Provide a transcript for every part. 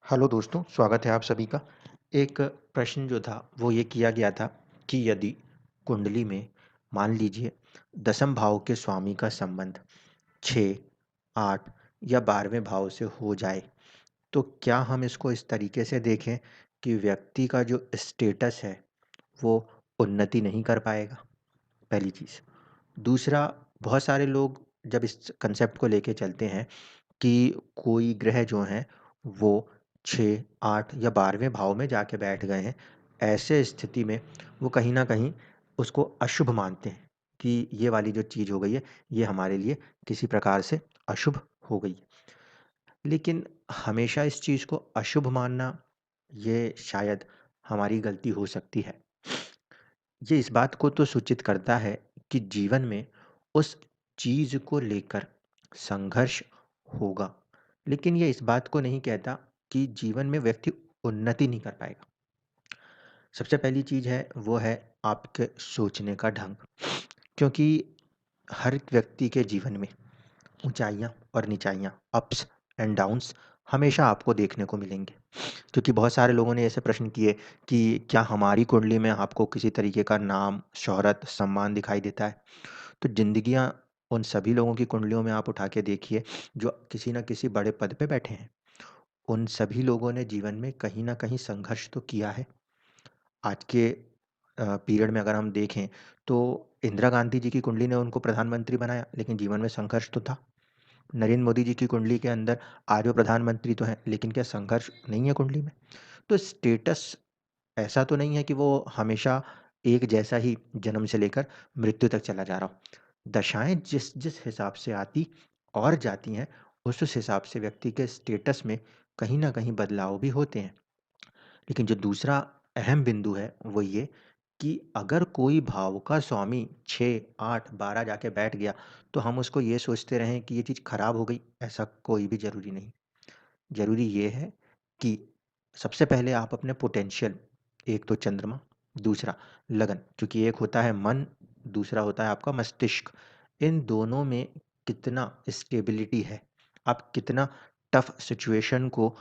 Hello दोस्तों, स्वागत है आप सभी का। एक प्रश्न जो था वो ये किया गया था कि यदि कुंडली में मान लीजिए दसम भाव के स्वामी का संबंध 6, 8 या 12वें भाव से हो जाए, तो क्या हम इसको इस तरीके से देखें कि व्यक्ति का जो स्टेटस है वो उन्नति नहीं कर पाएगा? पहली चीज़। दूसरा, बहुत सारे लोग जब इस कंसेप्ट को लेके चलते हैं कि कोई ग्रह जो हैं वो 6, 8 या 12वें भाव में जाके बैठ गए हैं। ऐसे स्थिति में वो कहीं न कहीं उसको अशुभ मानते हैं कि ये वाली जो चीज़ हो गई है, ये हमारे लिए किसी प्रकार से अशुभ हो गई। लेकिन हमेशा इस चीज़ को अशुभ मानना, ये शायद हमारी गलती हो सकती है। ये इस बात को तो सूचित करता है कि जीवन में उस चीज़ को लेकर संघर्ष होगा, लेकिन ये इस बात को नहीं कहता कि जीवन में व्यक्ति उन्नति नहीं कर पाएगा। सबसे पहली चीज़ है वो है आपके सोचने का ढंग, क्योंकि हर व्यक्ति के जीवन में ऊंचाइयाँ और निचाइयाँ, अप्स एंड डाउन्स हमेशा आपको देखने को मिलेंगे। क्योंकि बहुत सारे लोगों ने ऐसे प्रश्न किए कि क्या हमारी कुंडली में आपको किसी तरीके का नाम, शोहरत, सम्मान दिखाई देता है? तो ज़िंदगियाँ उन सभी लोगों की कुंडलियों में आप उठा के देखिए जो किसी न किसी बड़े पद पे बैठे हैं। उन सभी लोगों ने जीवन में कहीं न कहीं संघर्ष तो किया है। आज के पीरियड में अगर हम देखें तो इंदिरा गांधी जी की कुंडली ने उनको प्रधानमंत्री बनाया, लेकिन जीवन में संघर्ष तो था। नरेंद्र मोदी जी की कुंडली के अंदर आज वो प्रधानमंत्री तो हैं, लेकिन क्या संघर्ष नहीं है कुंडली में? तो स्टेटस ऐसा तो नहीं है कि वो हमेशा एक जैसा ही जन्म से लेकर मृत्यु तक चला जा रहा हो। दशाएँ जिस जिस हिसाब से आती और जाती हैं, उस हिसाब से व्यक्ति के स्टेटस में कहीं न कहीं बदलाव भी होते हैं। लेकिन जो दूसरा अहम बिंदु है, वो ये कि अगर कोई भाव का स्वामी 6, 8, 12 जाके बैठ गया, तो हम उसको ये सोचते रहें कि ये चीज़ खराब हो गई, ऐसा कोई भी ज़रूरी नहीं। ज़रूरी ये है कि सबसे पहले आप अपने पोटेंशियल, एक तो चंद्रमा, दूसरा लगन, क्योंकि एक होता है मन, दूसरा होता है आपका मस्तिष्क। इन दोनों में कितना स्टेबिलिटी है, आप कितना टफ सिचुएशन को,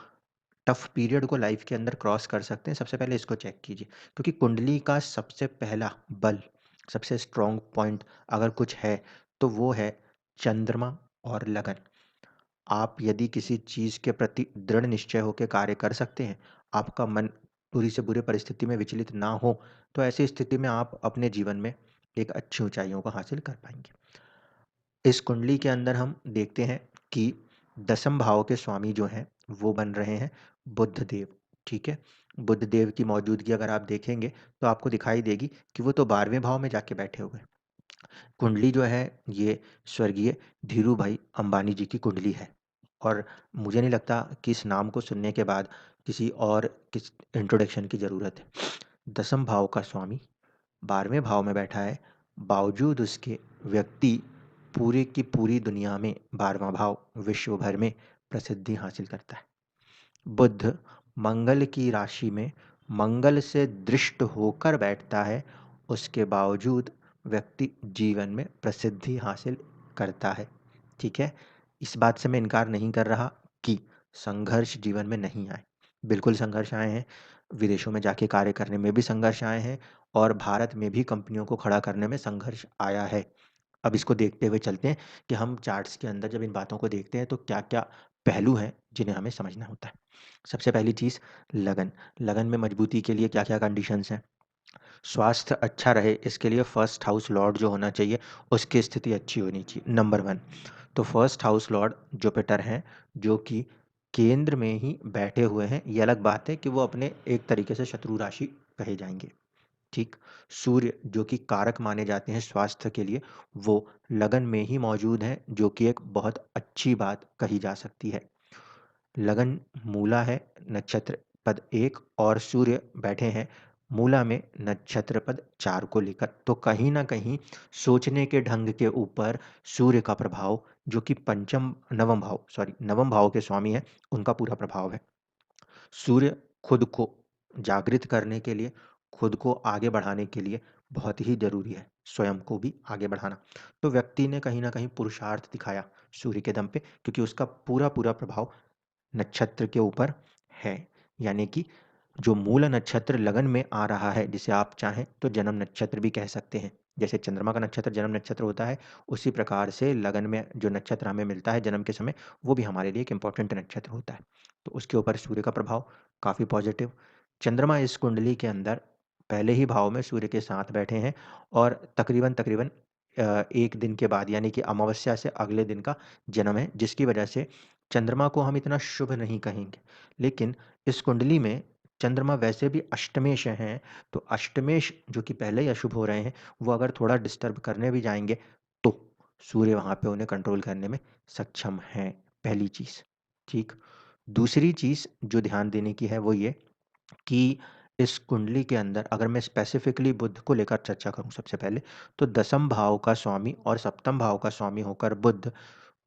टफ पीरियड को लाइफ के अंदर क्रॉस कर सकते हैं, सबसे पहले इसको चेक कीजिए। क्योंकि कुंडली का सबसे पहला बल, सबसे स्ट्रॉन्ग पॉइंट अगर कुछ है, तो वो है चंद्रमा और लगन। आप यदि किसी चीज़ के प्रति दृढ़ निश्चय होकर कार्य कर सकते हैं, आपका मन बुरी से बुरी परिस्थिति में विचलित ना हो, तो ऐसी स्थिति में आप अपने जीवन में एक अच्छी ऊँचाइयों को हासिल कर पाएँगे। इस कुंडली के अंदर हम देखते हैं कि दसम भाव के स्वामी जो हैं, वो बन रहे हैं बुध देव, ठीक है? बुध देव की मौजूदगी अगर आप देखेंगे, तो आपको दिखाई देगी कि वो तो 12वें भाव में जाके बैठे हुए हैं। कुंडली जो है ये स्वर्गीय धीरूभाई अंबानी जी की कुंडली है, और मुझे नहीं लगता कि इस नाम को सुनने के बाद किसी और किस इंट्रोडक्शन की ज़रूरत है। दसम भाव का स्वामी 12वें भाव में बैठा है, बावजूद उसके व्यक्ति पूरे की पूरी दुनिया में 12वां भाव विश्व भर में प्रसिद्धि हासिल करता है। बुध मंगल की राशि में मंगल से दृष्ट होकर बैठता है, उसके बावजूद व्यक्ति जीवन में प्रसिद्धि हासिल करता है, ठीक है? इस बात से मैं इनकार नहीं कर रहा कि संघर्ष जीवन में नहीं आए। बिल्कुल संघर्ष आए हैं, विदेशों में जाके कार्य करने में भी संघर्ष आए हैं, और भारत में भी कंपनियों को खड़ा करने में संघर्ष आया है। अब इसको देखते हुए चलते हैं कि हम चार्ट्स के अंदर जब इन बातों को देखते हैं तो क्या-क्या पहलू हैं जिन्हें हमें समझना होता है। सबसे पहली चीज़ लगन। लगन में मजबूती के लिए क्या-क्या कंडीशंस हैं? स्वास्थ्य अच्छा रहे, इसके लिए फर्स्ट हाउस लॉर्ड जो होना चाहिए, उसकी स्थिति अच्छी होनी चाहिए, नंबर 1। तो फर्स्ट हाउस लॉर्ड जुपिटर हैं, जो कि केंद्र में ही बैठे हुए हैं। ये अलग बात है कि वो अपने एक तरीके से शत्रु राशि कहे जाएँगे। ठीक। सूर्य जो कि कारक माने जाते हैं स्वास्थ्य के लिए, वो लगन में ही मौजूद हैं, जो कि एक बहुत अच्छी बात कही जा सकती है। लगन मूला है, नक्षत्र पद 1, और सूर्य बैठे हैं मूला में नक्षत्र पद 4 को लेकर। तो कहीं न कहीं सोचने के ढंग के ऊपर सूर्य का प्रभाव, जो कि नवम भाव के स्वामी हैं, उनका पूरा प्रभाव है। सूर्य खुद को जागृत करने के लिए, खुद को आगे बढ़ाने के लिए बहुत ही ज़रूरी है, स्वयं को भी आगे बढ़ाना। तो व्यक्ति ने कहीं न कहीं पुरुषार्थ दिखाया सूर्य के दम पे, क्योंकि उसका पूरा-पूरा प्रभाव नक्षत्र के ऊपर है, यानी कि जो मूल नक्षत्र लगन में आ रहा है, जिसे आप चाहें तो जन्म नक्षत्र भी कह सकते हैं। जैसे चंद्रमा का नक्षत्र जन्म नक्षत्र होता है, उसी प्रकार से लगन में जो नक्षत्र हमें मिलता है जन्म के समय, वो भी हमारे लिए एक इम्पोर्टेंट नक्षत्र होता है। तो उसके ऊपर सूर्य का प्रभाव काफ़ी पॉजिटिव। चंद्रमा इस कुंडली के अंदर पहले ही भाव में सूर्य के साथ बैठे हैं और तकरीबन तकरीबन 1 दिन के बाद, यानी कि अमावस्या से अगले दिन का जन्म है, जिसकी वजह से चंद्रमा को हम इतना शुभ नहीं कहेंगे। लेकिन इस कुंडली में चंद्रमा वैसे भी अष्टमेश हैं, तो अष्टमेश जो कि पहले ही अशुभ हो रहे हैं, वो अगर थोड़ा डिस्टर्ब करने भी जाएँगे, तो सूर्य वहाँ पे उन्हें कंट्रोल करने में सक्षम हैं, पहली चीज़, ठीक। दूसरी चीज़ जो ध्यान देने की है वो ये कि इस कुंडली के अंदर अगर मैं स्पेसिफिकली बुध को लेकर चर्चा करूँ सबसे पहले, तो दसम भाव का स्वामी और सप्तम भाव का स्वामी होकर बुध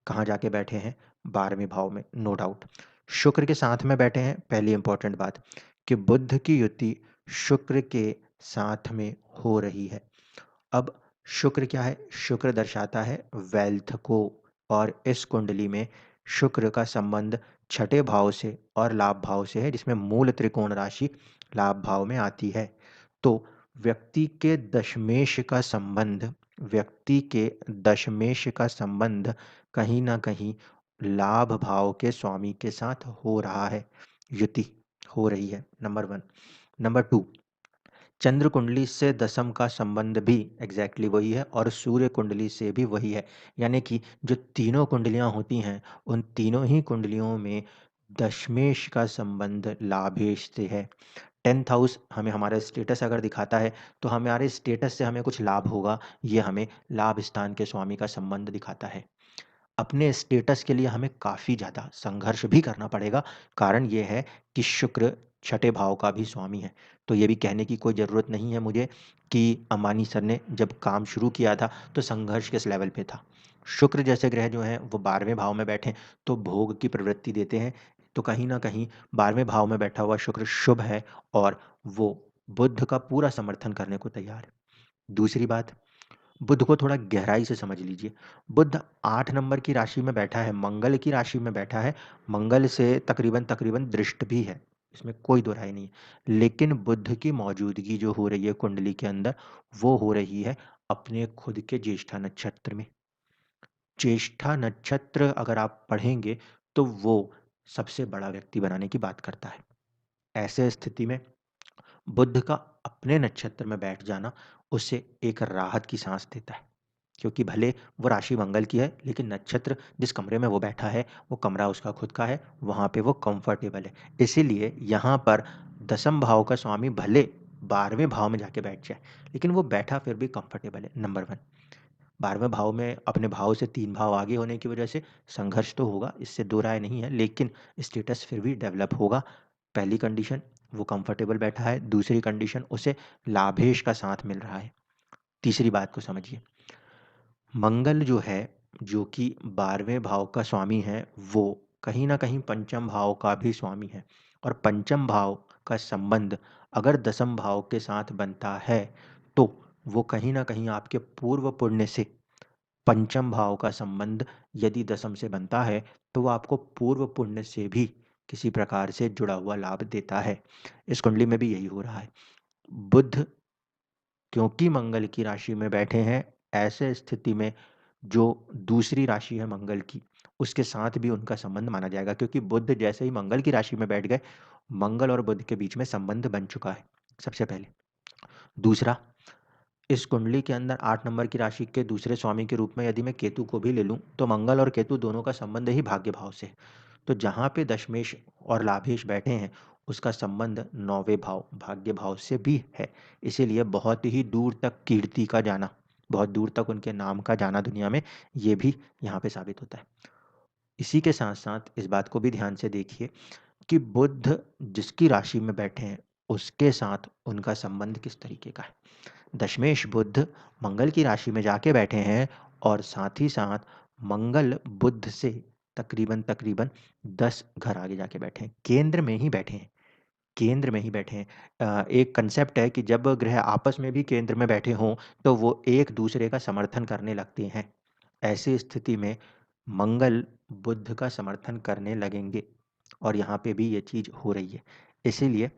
कहाँ जाके बैठे हैं? 12वें भाव में, नो डाउट। शुक्र के साथ में बैठे हैं, पहली इंपॉर्टेंट बात कि बुध की युति शुक्र के साथ में हो रही है। अब शुक्र क्या है? शुक्र दर्शाता है वेल्थ को, और इस कुंडली में शुक्र का संबंध छठे भाव से और लाभ भाव से है, जिसमें मूल त्रिकोण राशि लाभ भाव में आती है। तो व्यक्ति के दशमेश का संबंध व्यक्ति के दशमेश का संबंध कहीं ना कहीं लाभ भाव के स्वामी के साथ हो रहा है, युति हो रही है, नंबर वन। नंबर टू, चंद्र कुंडली से दसम का संबंध भी एग्जैक्टली वही है और सूर्य कुंडली से भी वही है, यानी कि जो तीनों कुंडलियां होती हैं उन तीनों ही कुंडलियों में दशमेश का संबंध लाभेश से है। 10th हाउस हमें हमारा स्टेटस अगर दिखाता है, तो हमारे स्टेटस से हमें कुछ लाभ होगा, ये हमें लाभ स्थान के स्वामी का संबंध दिखाता है। अपने स्टेटस के लिए हमें काफ़ी ज़्यादा संघर्ष भी करना पड़ेगा। कारण ये है कि शुक्र छठे भाव का भी स्वामी है। तो ये भी कहने की कोई ज़रूरत नहीं है मुझे कि अंबानी सर ने जब काम शुरू किया था तो संघर्ष किस लेवल पे था। शुक्र जैसे ग्रह जो हैं वो 12वें भाव में बैठे तो भोग की प्रवृत्ति देते हैं। तो कहीं न कहीं 12वें भाव में बैठा हुआ शुक्र शुभ है और वो बुध का पूरा समर्थन करने को तैयार है। दूसरी बात, बुध को थोड़ा गहराई से समझ लीजिए। बुध 8 नंबर की राशि में बैठा है, मंगल की राशि में बैठा है, मंगल से तकरीबन तकरीबन दृष्ट भी है, इसमें कोई दो राय नहीं है। लेकिन बुध की मौजूदगी जो हो रही है कुंडली के अंदर, वो हो रही है अपने खुद के ज्येष्ठा नक्षत्र में। ज्येष्ठा नक्षत्र अगर आप पढ़ेंगे तो वो सबसे बड़ा व्यक्ति बनाने की बात करता है। ऐसे स्थिति में बुध का अपने नक्षत्र में बैठ जाना उसे एक राहत की सांस देता है, क्योंकि भले वो राशि मंगल की है लेकिन नक्षत्र जिस कमरे में वो बैठा है वो कमरा उसका खुद का है, वहाँ पे वो कंफर्टेबल है। इसीलिए यहाँ पर दसम भाव का स्वामी भले 12वें भाव में जाके बैठ जाए, लेकिन वो बैठा फिर भी कंफर्टेबल है, नंबर वन। 12वें भाव में अपने भाव से 3 भाव आगे होने की वजह से संघर्ष तो होगा, इससे दो राय नहीं है, लेकिन स्टेटस फिर भी डेवलप होगा। पहली कंडीशन, वो कंफर्टेबल बैठा है। दूसरी कंडीशन, उसे लाभेश का साथ मिल रहा है। तीसरी बात को समझिए, मंगल जो है, जो कि 12वें भाव का स्वामी है, वो कहीं न कहीं पंचम भाव का भी स्वामी है, और पंचम भाव का संबंध अगर दसम भाव के साथ बनता है, तो वो कहीं न कहीं आपके पूर्व पुण्य से, पंचम भाव का संबंध यदि दसम से बनता है, तो वो आपको पूर्व पुण्य से भी किसी प्रकार से जुड़ा हुआ लाभ देता है। इस कुंडली में भी यही हो रहा है। बुध क्योंकि मंगल की राशि में बैठे हैं, ऐसे स्थिति में जो दूसरी राशि है मंगल की, उसके साथ भी उनका संबंध माना जाएगा, क्योंकि बुध जैसे ही मंगल की राशि में बैठ गए, मंगल और बुध के बीच में संबंध बन चुका है, सबसे पहले। दूसरा, इस कुंडली के अंदर 8 नंबर की राशि के दूसरे स्वामी के रूप में यदि मैं केतु को भी ले लूँ, तो मंगल और केतु दोनों का संबंध ही भाग्य भाव से है। तो जहाँ पे दशमेश और लाभेश बैठे हैं, उसका संबंध 9वें भाव भाग्य भाव से भी है। इसीलिए बहुत ही दूर तक कीर्ति का जाना, बहुत दूर तक उनके नाम का जाना दुनिया में, ये भी यहाँ पे साबित होता है। इसी के साथ-साथ इस बात को भी ध्यान से देखिए कि बुध जिसकी राशि में बैठे हैं, उसके साथ उनका संबंध किस तरीके का है। दशमेश बुध मंगल की राशि में जाके बैठे हैं, और साथ ही साथ मंगल बुध से तकरीबन तकरीबन 10 घर आगे जाके बैठे हैं, केंद्र में ही बैठे हैं, केंद्र में ही बैठे हैं। एक कंसेप्ट है कि जब ग्रह आपस में भी केंद्र में बैठे हों, तो वो एक दूसरे का समर्थन करने लगते हैं। ऐसी स्थिति में मंगल बुध का समर्थन करने लगेंगे। और यहाँ पे भी ये चीज़ हो रही है। इसीलिए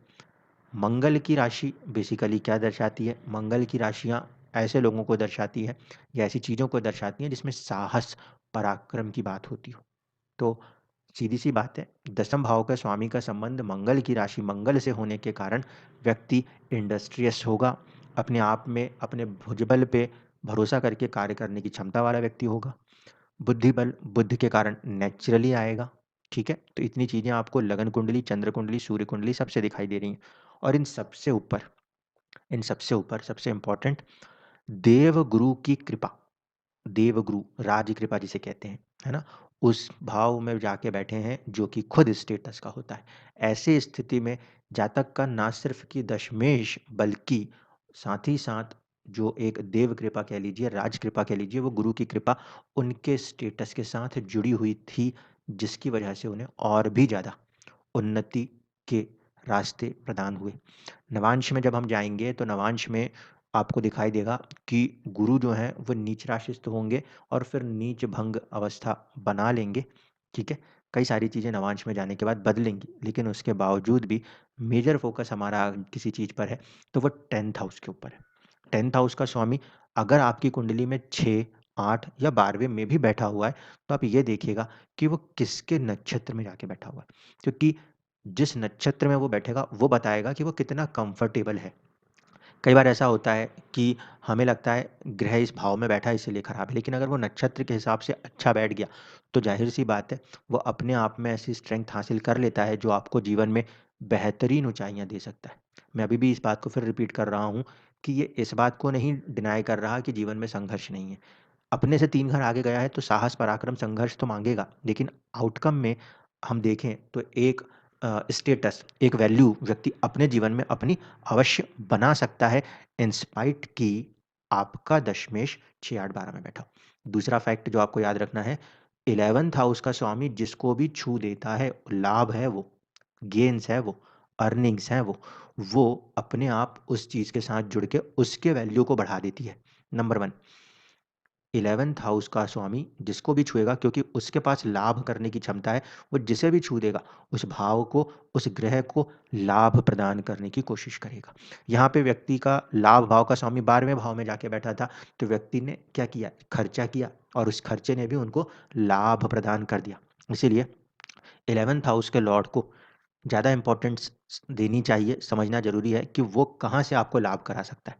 मंगल की राशि बेसिकली क्या दर्शाती है? मंगल की राशियाँ ऐसे लोगों को दर्शाती है या ऐसी चीज़ों को दर्शाती हैं जिसमें साहस, पराक्रम की बात होती हो। तो सीधी-सी बात है, दशम भाव का स्वामी का संबंध मंगल की राशि मंगल से होने के कारण व्यक्ति इंडस्ट्रियस होगा, अपने आप में अपने भुजबल पे भरोसा करके कार्य करने की क्षमता वाला व्यक्ति होगा। बुद्धि बल बुद्ध के कारण नेचुरली आएगा, ठीक है? तो इतनी चीज़ें आपको लगन कुंडली, चंद्र कुंडली, सूर्य कुंडली सबसे दिखाई दे रही हैं। और इन सबसे ऊपर सबसे इम्पोर्टेंट देवगुरु की कृपा, देवगुरु राज कृपा जिसे कहते हैं, है ना? उस भाव में जाके बैठे हैं जो कि खुद स्टेटस का होता है। ऐसी स्थिति में जातक का ना सिर्फ कि दशमेश बल्कि साथ ही साथ जो एक देव कृपा कह लीजिए, राज कृपा कह लीजिए, वो गुरु की कृपा उनके स्टेटस के साथ जुड़ी हुई थी, जिसकी वजह से उन्हें और भी ज़्यादा उन्नति के रास्ते प्रदान हुए। नवांश में जब हम जाएँगे तो नवांश में आपको दिखाई देगा कि गुरु जो हैं वो नीच राशिस्थ होंगे और फिर नीच भंग अवस्था बना लेंगे, ठीक है? कई सारी चीज़ें नवांश में जाने के बाद बदलेंगी, लेकिन उसके बावजूद भी मेजर फ़ोकस हमारा किसी चीज़ पर है, तो वो 10th हाउस के ऊपर है। 10th हाउस का स्वामी अगर आपकी कुंडली में 6, 8 या 12वें में भी बैठा हुआ है, तो आप ये देखिएगा कि वो किसके नक्षत्र में जाके बैठा हुआ है। क्योंकि जिस नक्षत्र में वो बैठेगा, वो बताएगा कि वो कितना कंफर्टेबल है। कई बार ऐसा होता है कि हमें लगता है ग्रह इस भाव में बैठा है इसीलिए खराब है, लेकिन अगर वो नक्षत्र के हिसाब से अच्छा बैठ गया तो जाहिर सी बात है वो अपने आप में ऐसी स्ट्रेंथ हासिल कर लेता है जो आपको जीवन में बेहतरीन ऊंचाइयां दे सकता है। मैं अभी भी इस बात को फिर रिपीट कर रहा हूँ कि ये इस बात को नहीं डिनाई कर रहा कि जीवन में संघर्ष नहीं है। अपने से 3 घर आगे गया है तो साहस, पराक्रम, संघर्ष तो माँगेगा, लेकिन आउटकम में हम देखें तो एक स्टेटस, एक वैल्यू व्यक्ति अपने जीवन में अपनी अवश्य बना सकता है इन स्पाइट कि आपका दशमेश 6, 8, 12 में बैठा हो। दूसरा फैक्ट जो आपको याद रखना है, 11th हाउस का स्वामी जिसको भी छू देता है, लाभ है वो, गेन्स है वो, अर्निंग्स हैं वो अपने आप उस चीज़ के साथ जुड़ के उसके वैल्यू को बढ़ा देती है। नंबर 1 11th हाउस का स्वामी जिसको भी छुएगा क्योंकि उसके पास लाभ करने की क्षमता है, वो जिसे भी छू देगा, उस भाव को, उस ग्रह को लाभ प्रदान करने की कोशिश करेगा। यहाँ पे व्यक्ति का लाभ भाव का स्वामी 12वें भाव में जाके बैठा था, तो व्यक्ति ने क्या किया? खर्चा किया और उस खर्चे ने भी उनको लाभ प्रदान कर दिया। इसीलिए 11th हाउस के लॉर्ड को ज़्यादा इम्पोर्टेंस देनी चाहिए, समझना ज़रूरी है कि वो कहाँ से आपको लाभ करा सकता है।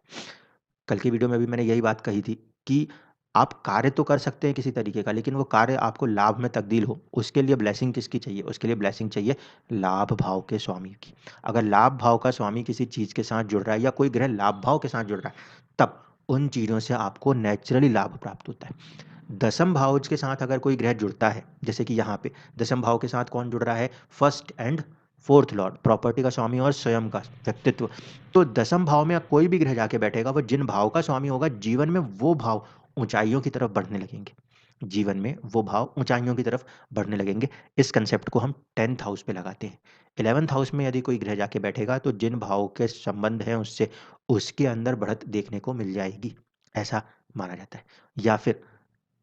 कल की वीडियो में भी मैंने यही बात कही थी कि आप कार्य तो कर सकते हैं किसी तरीके का, लेकिन वो कार्य आपको लाभ में तब्दील हो, उसके लिए ब्लेसिंग किसकी चाहिए? उसके लिए ब्लेसिंग चाहिए लाभ भाव के स्वामी की। अगर लाभ भाव का स्वामी किसी चीज़ के साथ जुड़ रहा है या कोई ग्रह लाभ भाव के साथ जुड़ रहा है, तब उन चीज़ों से आपको नेचुरली लाभ प्राप्त होता है। दसम भाव के साथ अगर कोई ग्रह जुड़ता है, जैसे कि यहाँ पे दसम भाव के साथ कौन जुड़ रहा है? First and fourth Lord, property का स्वामी और स्वयं का व्यक्तित्व। तो दसम भाव में कोई भी ग्रह जाके बैठेगा, वो जिन भाव का स्वामी होगा, जीवन में वो भाव ऊंचाइयों की तरफ बढ़ने लगेंगे। जीवन में वो भाव ऊंचाइयों की तरफ बढ़ने लगेंगे। इस कंसेप्ट को हम 10th हाउस पे लगाते हैं। 11th हाउस में यदि कोई ग्रह जाके बैठेगा तो जिन भाव के संबंध हैं उससे उसके अंदर बढ़त देखने को मिल जाएगी, ऐसा माना जाता है। या फिर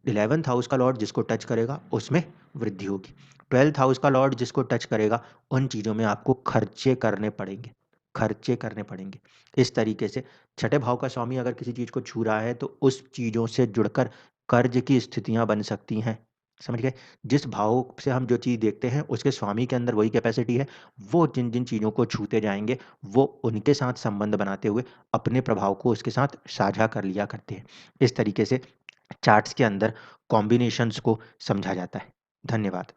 11th हाउस का लॉर्ड जिसको टच करेगा उसमें वृद्धि होगी। 12th हाउस का लॉर्ड जिसको टच करेगा उन चीज़ों में आपको खर्चे करने पड़ेंगे, खर्चे करने पड़ेंगे। इस तरीके से छठे भाव का स्वामी अगर किसी चीज़ को छू रहा है तो उस चीज़ों से जुड़कर कर्ज की स्थितियाँ बन सकती हैं। समझ गए? जिस भाव से हम जो चीज़ देखते हैं उसके स्वामी के अंदर वही कैपेसिटी है। वो जिन-जिन चीज़ों को छूते जाएँगे वो उनके साथ संबंध बनाते हुए अपने प्रभाव को उसके साथ साझा कर लिया करते हैं। इस तरीके से चार्ट्स के अंदर कॉम्बिनेशंस को समझा जाता है। धन्यवाद।